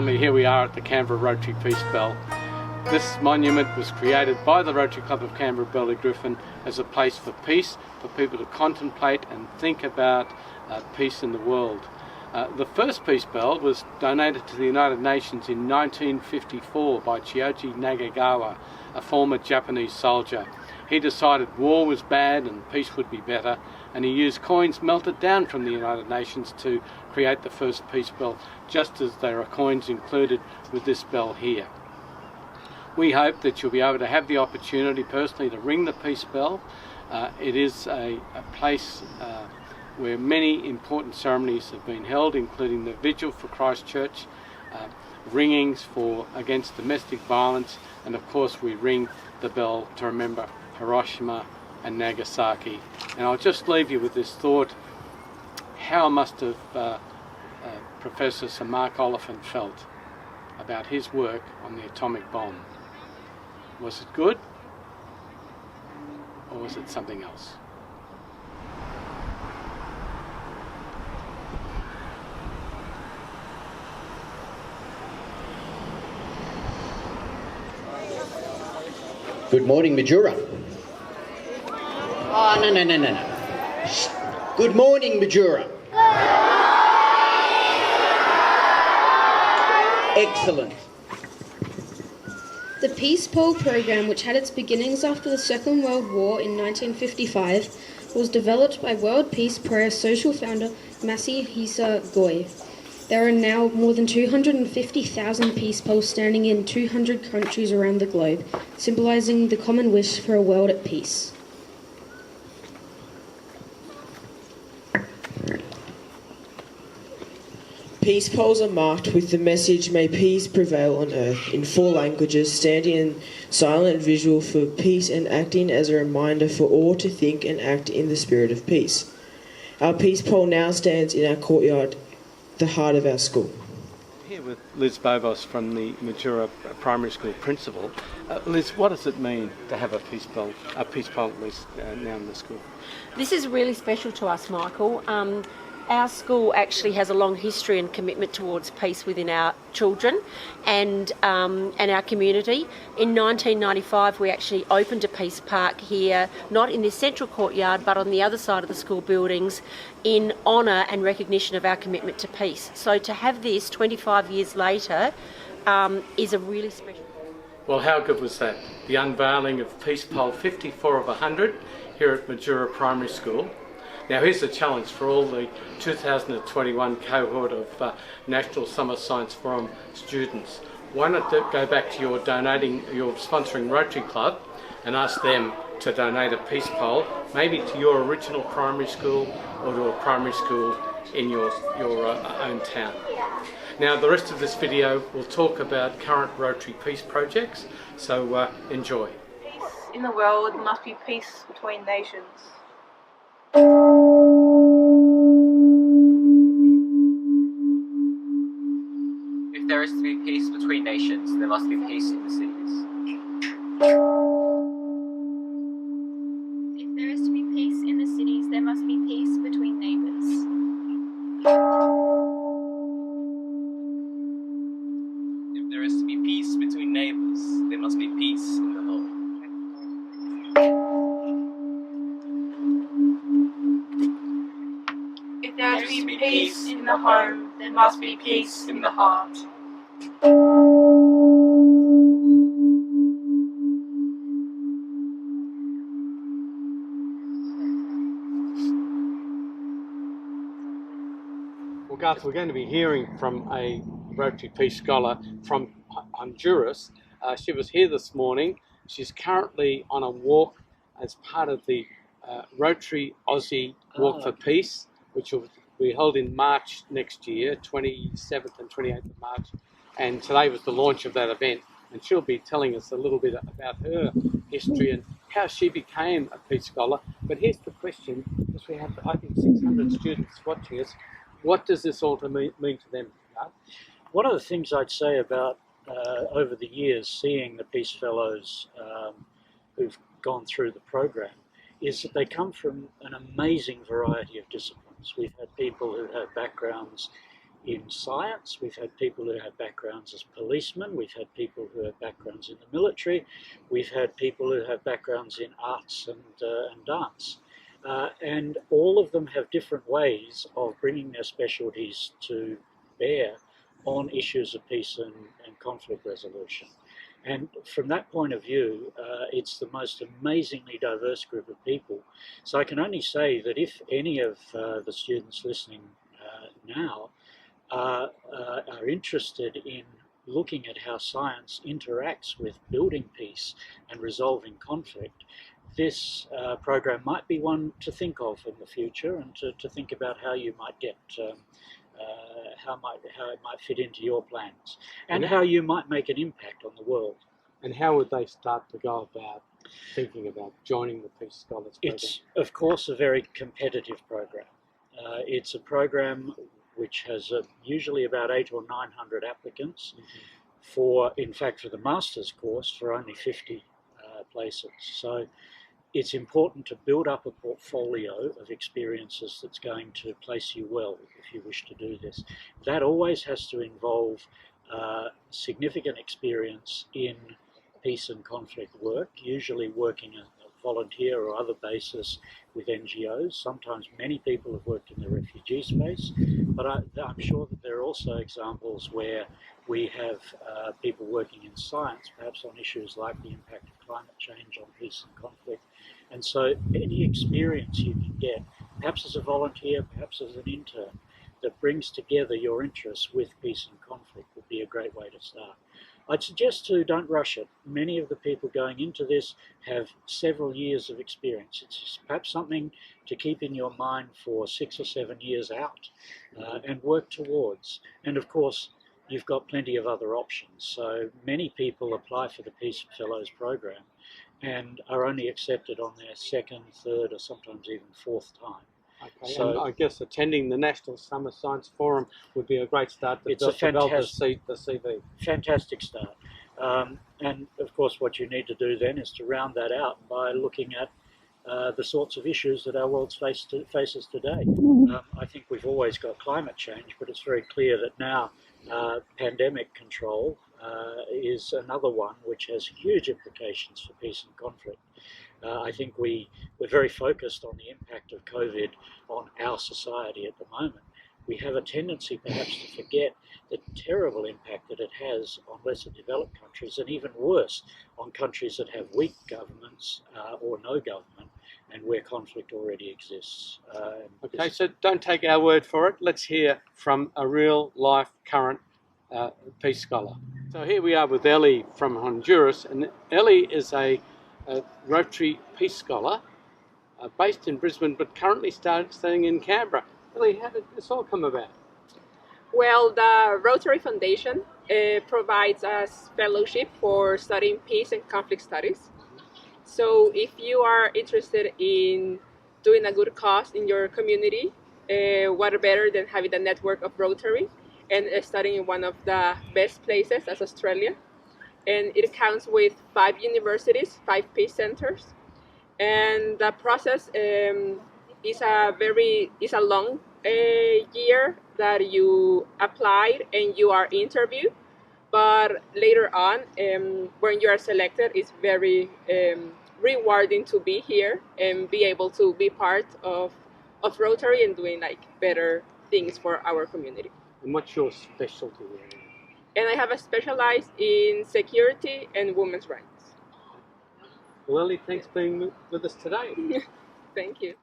finally, here we are at the Canberra Rotary Peace Bell. This monument was created by the Rotary Club of Canberra Bellygriffin as a place for peace, for people to contemplate and think about peace in the world. The first peace bell was donated to the United Nations in 1954 by Chiyoji Nagagawa, a former Japanese soldier. He decided war was bad and peace would be better, and he used coins melted down from the United Nations to create the first peace bell, just as there are coins included with this bell here. We hope that you'll be able to have the opportunity personally to ring the peace bell. It is a place where many important ceremonies have been held, including the Vigil for Christchurch, ringings against domestic violence, and of course we ring the bell to remember Hiroshima and Nagasaki. And I'll just leave you with this thought: how must have Professor Sir Mark Oliphant felt about his work on the atomic bomb? Was it good, or was it something else? Good morning, Majura. Oh, no. Shh. Good morning, Majura. Excellent. The Peace Pole program, which had its beginnings after the Second World War in 1955, was developed by World Peace Prayer social founder Masahisa Goy. There are now more than 250,000 peace poles standing in 200 countries around the globe, symbolising the common wish for a world at peace. Peace poles are marked with the message "May peace prevail on earth" in 4 languages, standing in silent visual for peace and acting as a reminder for all to think and act in the spirit of peace. Our peace pole now stands in our courtyard, the heart of our school. Here with Liz Bobos from the Majura Primary School principal. Liz, what does it mean to have a peace pole at least now in the school? This is really special to us, Michael. Our school actually has a long history and commitment towards peace within our children and our community. In 1995, we actually opened a peace park here, not in this central courtyard, but on the other side of the school buildings, in honour and recognition of our commitment to peace. So to have this 25 years later is a really special. Well, how good was that? The unveiling of Peace Pole 54 of 100 here at Majura Primary School. Now here's a challenge for all the 2021 cohort of National Summer Science Forum students. Why not go back to your sponsoring Rotary Club and ask them to donate a peace pole, maybe to your original primary school or to a primary school in your own town. Now the rest of this video will talk about current Rotary peace projects, so enjoy. Peace in the world must be peace between nations. If there is to be peace between nations, there must be peace in the cities. If there is to be peace in the cities, there must be peace between neighbours. If there is to be peace between neighbours, there must be peace in the home. If there is to be peace in the home, there must be peace in the heart. Well, Garth, we're going to be hearing from a Rotary Peace Scholar from Honduras. She was here this morning. She's currently on a walk as part of the Rotary Aussie Walk for Peace, which will be held in March next year, 27th and 28th of March. And today was the launch of that event. And she'll be telling us a little bit about her history and how she became a Peace Scholar. But here's the question, because we have, I think, 600 students watching us. What does this all mean to them? One of the things I'd say about over the years seeing the Peace Fellows who've gone through the program is that they come from an amazing variety of disciplines. We've had people who have backgrounds in science. We've had people who have backgrounds as policemen. We've had people who have backgrounds in the military. We've had people who have backgrounds in arts and dance. And all of them have different ways of bringing their specialties to bear on issues of peace and conflict resolution. And from that point of view, it's the most amazingly diverse group of people. So I can only say that if any of the students listening now are interested in looking at how science interacts with building peace and resolving conflict, this program might be one to think of in the future, and to think about how you might get how it might fit into your plans, and how you might make an impact on the world. And how would they start to go about thinking about joining the Peace Scholars Program? It's, of course, a very competitive program. It's a program which has usually about 800 or 900 applicants. For the master's course, for only 50 places. So it's important to build up a portfolio of experiences that's going to place you well if you wish to do this. That always has to involve significant experience in peace and conflict work, usually working as a volunteer or other basis with NGOs. Sometimes many people have worked in the refugee space, but I'm sure that there are also examples where we have people working in science, perhaps on issues like the impact of climate change on peace and conflict. And so any experience you can get, perhaps as a volunteer, perhaps as an intern, that brings together your interests with peace and conflict would be a great way to start. I'd suggest too, don't rush it. Many of the people going into this have several years of experience. It's perhaps something to keep in your mind for 6 or 7 years out and work towards. And of course, you've got plenty of other options. So many people apply for the Peace Fellows program and are only accepted on their second, third, or sometimes even fourth time. Okay, so, and I guess attending the National Summer Science Forum would be a great start to develop the CV. Fantastic start. And of course what you need to do then is to round that out by looking at the sorts of issues that our world faces today. I think we've always got climate change, but it's very clear that now pandemic control is another one which has huge implications for peace and conflict. I think we're very focused on the impact of COVID on our society at the moment. We have a tendency perhaps to forget the terrible impact that it has on lesser developed countries, and even worse, on countries that have weak governments or no government, and where conflict already exists. Okay, so don't take our word for it. Let's hear from a real life current peace scholar. So here we are with Ellie from Honduras, and Ellie is a Rotary Peace Scholar based in Brisbane, but currently studying in Canberra. Ellie, how did this all come about? Well, the Rotary Foundation provides us fellowship for studying peace and conflict studies. So if you are interested in doing a good cause in your community, what better than having a network of Rotary and studying in one of the best places as Australia. And it counts with 5 universities, 5 peace centers. And the process is a long year that you applied and you are interviewed. But later on, when you are selected, it's very rewarding to be here and be able to be part of Rotary and doing like better things for our community. And what's your specialty area? And I have a specialized in security and women's rights. Well, Ellie, thanks for being with us today. Thank you.